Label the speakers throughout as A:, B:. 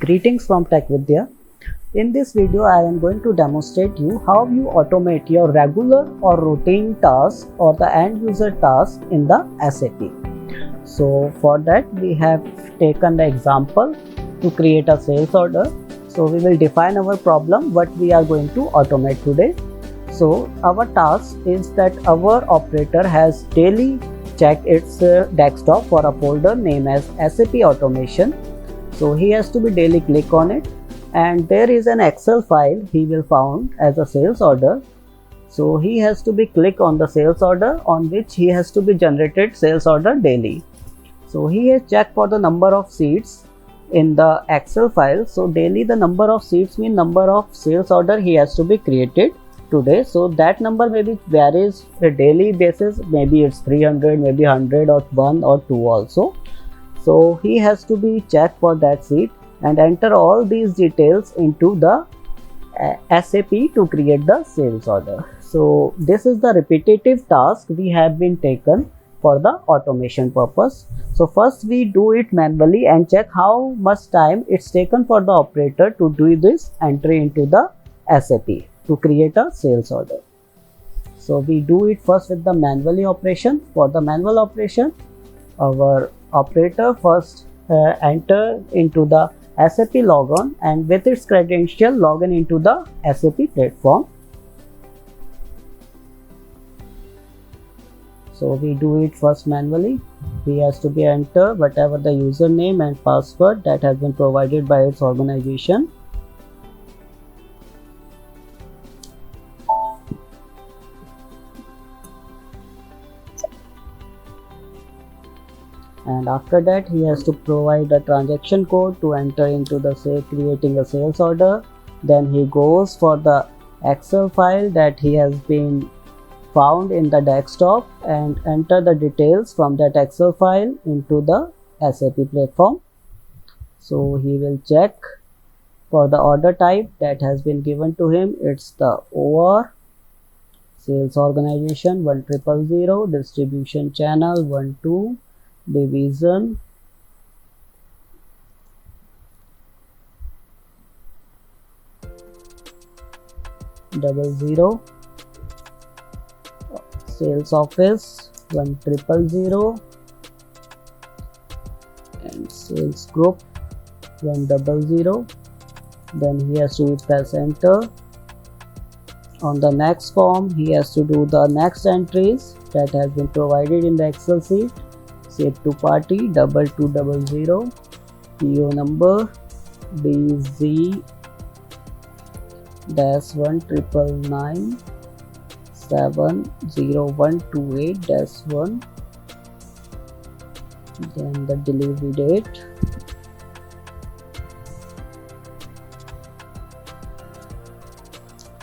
A: Greetings from TechVidya. In this video, I am going to demonstrate you how you automate your regular or routine task or the end user task in the SAP. So for that, we have taken the example to create a sales order. So we will define our problem, what we are going to automate today. So our task is that our operator has daily checked its desktop for a folder named as SAP Automation. So he has to be daily click on it, and there is an Excel file he will found as a sales order. So he has to be click on the sales order on which he has to be generated sales order daily. So he has checked for the number of seats in the Excel file. So daily the number of seats mean number of sales order he has to be created today. So that number maybe varies a daily basis, maybe it's 300, maybe 100 or 1 or 2 also. So he has to be checked for that seat and enter all these details into the SAP to create the sales order. So this is the repetitive task we have been taken for the automation purpose. So first we do it manually and check how much time it's taken for the operator to do this entry into the SAP to create a sales order. So we do it first with the manually operation. For the manual operation, our operator first enter into the SAP logon and with its credential login into the SAP platform. So we do it first manually. He has to be enter whatever the username and password that has been provided by its organization. And after that he has to provide a transaction code to enter into the creating a sales order. Then he goes for the Excel file that he has been found in the desktop and enter the details from that Excel file into the SAP platform. So he will check for the order type that has been given to him. It's the OR, sales organization 1000, distribution channel 12, division 00, sales office 1000, and sales group 100. Then he has to press enter. On the next form he has to do the next entries that has been provided in the Excel sheet. Save to party 2200, PO number DZ -199 70128-1, then the delivery date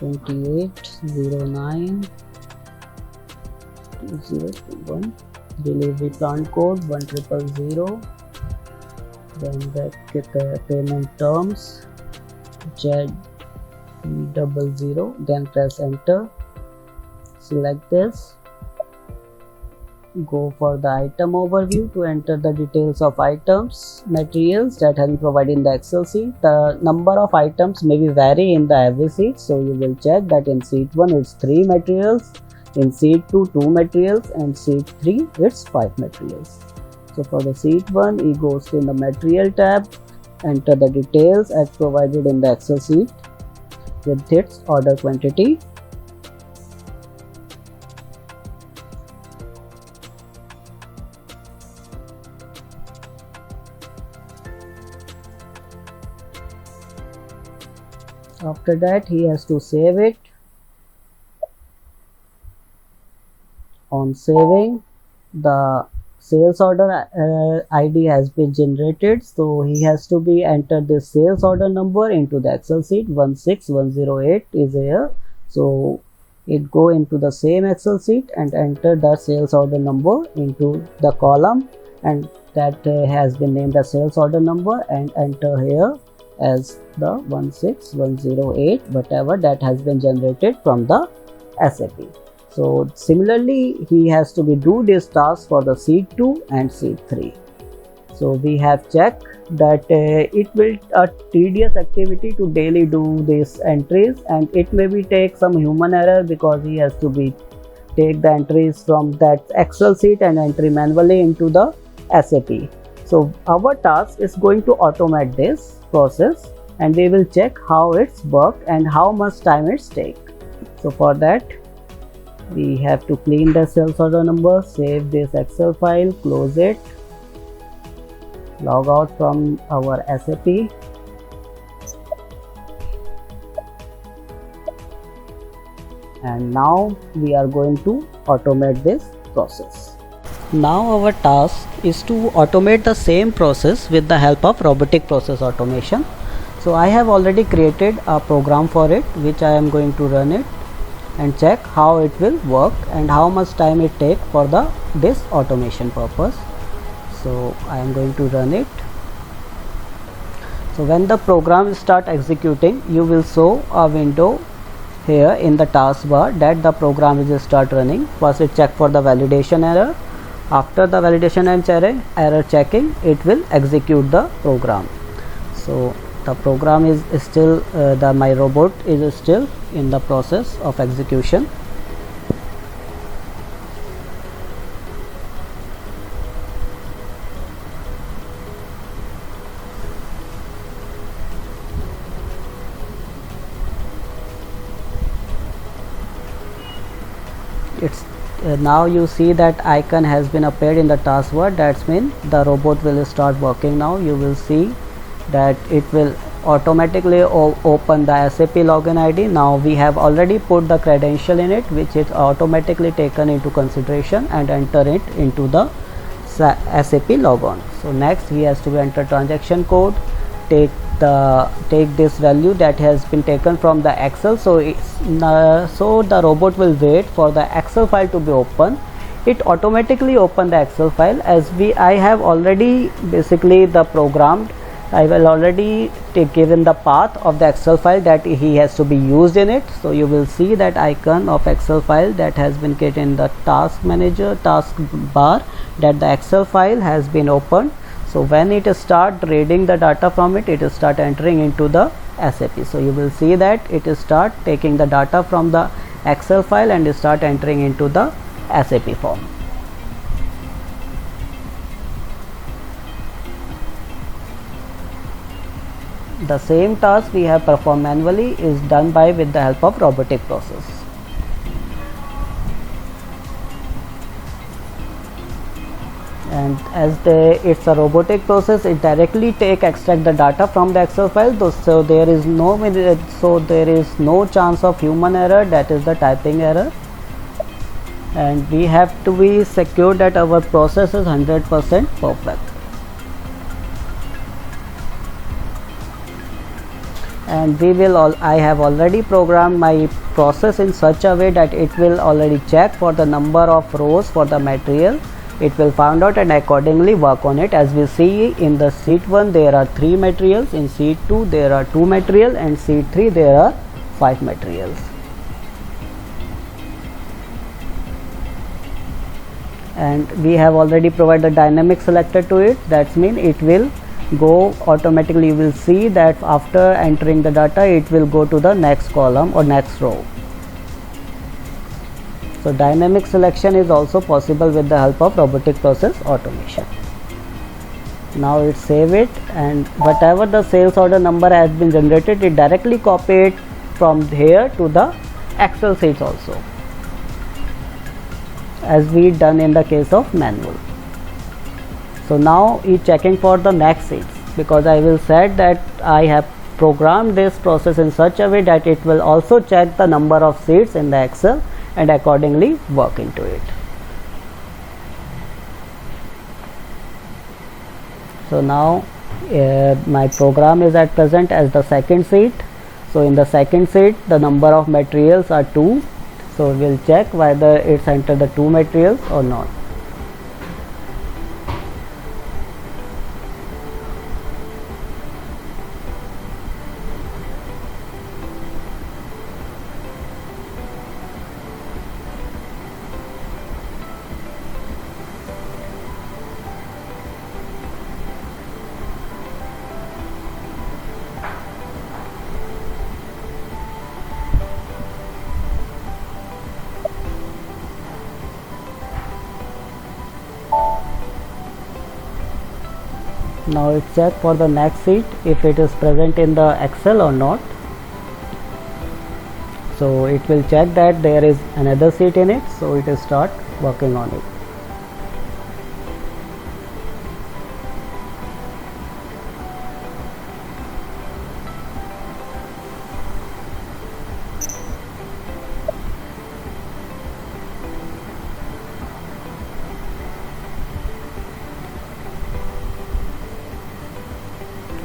A: (2809-2021), delivery plan code 1000, then the payment terms Z00, then press enter. Select this, go for the item overview to enter the details of items, materials that have been provided in the Excel sheet. The number of items may be vary in the every sheet, so you will check that in sheet 1 it's 3 materials, in sheet 2 2 materials, and sheet 3 it's 5 materials. So for the sheet 1 he goes to the material tab, enter the details as provided in the Excel sheet with its order quantity. After that he has to save it. On saving, the sales order ID has been generated, so he has to be enter this sales order number into the Excel sheet. 16108 is here, so it go into the same Excel sheet and enter the sales order number into the column, and that has been named as sales order number, and enter here as the 16108 whatever that has been generated from the SAP. So similarly he has to be do this task for the sheet 2 and sheet 3. So we have checked that it will a tedious activity to daily do these entries, and it maybe take some human error because he has to be take the entries from that Excel sheet and entry manually into the SAP. So our task is going to automate this process, and we will check how it's work and how much time it's take. So for that we have to clean the sales order number, save this Excel file, close it, log out from our SAP, and now we are going to automate this process. Now our task is to automate the same process with the help of robotic process automation. So I have already created a program for it, which I am going to run it and check how it will work and how much time it take for this automation purpose. So I am going to run it. So when the program start executing, you will show a window here in the taskbar that the program will start running. First it check for the validation error. After the validation and error checking, it will execute the program. So the program is still my robot is still in the process of execution. It's now you see that icon has been appeared in the taskbar. That's mean the robot will start working. Now you will see that it will automatically open the SAP login ID. Now we have already put the credential in it, which is automatically taken into consideration and enter it into the SAP logon. So next he has to enter transaction code, take this value that has been taken from the Excel. So so the robot will wait for the Excel file to be open. It automatically open the Excel file, as I have already basically the programmed. I will already given the path of the Excel file that he has to be used in it. So you will see that icon of Excel file that has been created in the task manager task bar, that the Excel file has been opened. So when it start reading the data from it, it start entering into the SAP. So you will see that it start taking the data from the Excel file and start entering into the SAP form. The same task we have performed manually is done with the help of robotic process. And as it's a robotic process, it directly extract the data from the Excel file. So there is no chance of human error, that is the typing error. And we have to be secure that our process is 100% perfect. And I have already programmed my process in such a way that it will already check for the number of rows for the material. It will find out and accordingly work on it. As we see in the sheet 1 there are 3 materials, in sheet 2 there are 2 materials, and sheet 3 there are 5 materials. And we have already provided the dynamic selector to it. That means it will go automatically. You will see that after entering the data, it will go to the next column or next row. So dynamic selection is also possible with the help of robotic process automation. Now it save it, and whatever the sales order number has been generated, it directly copy it from here to the Excel sheets also, as we done in the case of manual. So now he checking for the next sheets, because I will said that I have programmed this process in such a way that it will also check the number of sheets in the Excel and accordingly work into it. So now my program is at present as the second sheet. So in the second sheet the number of materials are 2. So we will check whether it's entered the 2 materials or not. Now it check for the next seat if it is present in the Excel or not. So it will check that there is another seat in it, so it will start working on it.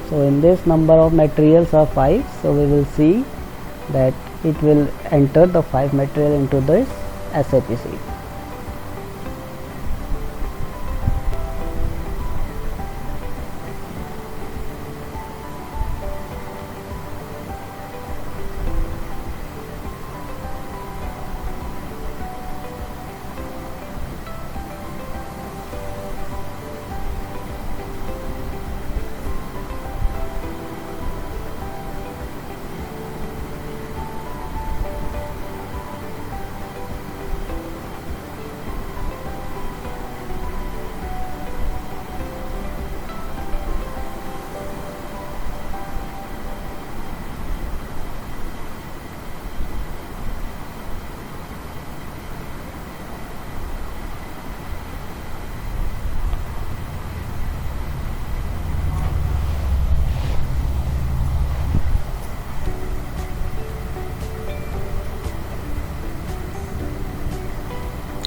A: So in this number of materials are 5, so we will see that it will enter the 5 material into this SAP sheet.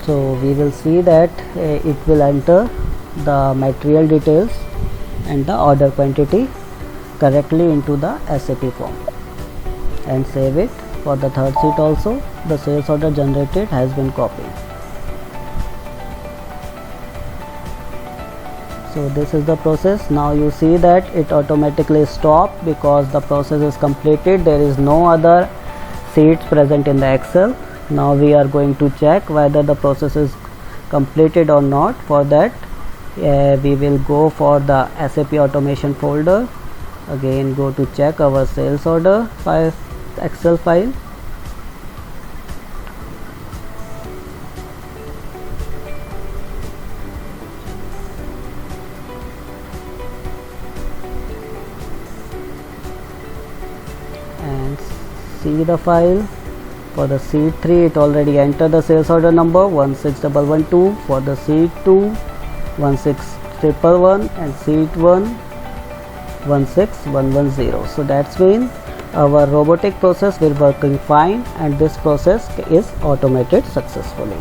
A: So we will see that it will enter the material details and the order quantity correctly into the SAP form and save it. For the third sheet also, the sales order generated has been copied. So this is the process. Now you see that it automatically stopped because the process is completed. There is no other sheets present in the Excel. Now we are going to check whether the process is completed or not. For that we will go for the SAP automation folder. Again go to check our sales order file, Excel file. And see the file. For the sheet 3 it already entered the sales order number 16112, for the sheet 2 16111 and sheet 1 16110. So that's mean our robotic process will working fine and this process is automated successfully.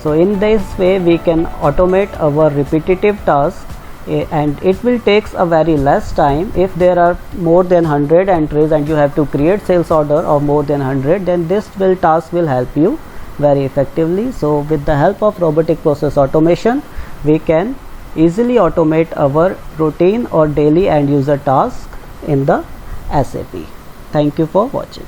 A: So in this way we can automate our repetitive tasks and it will takes a very less time. If there are more than 100 entries and you have to create sales order of more than 100, then this task will help you very effectively. So with the help of robotic process automation we can easily automate our routine or daily end user task in the SAP. Thank you for watching.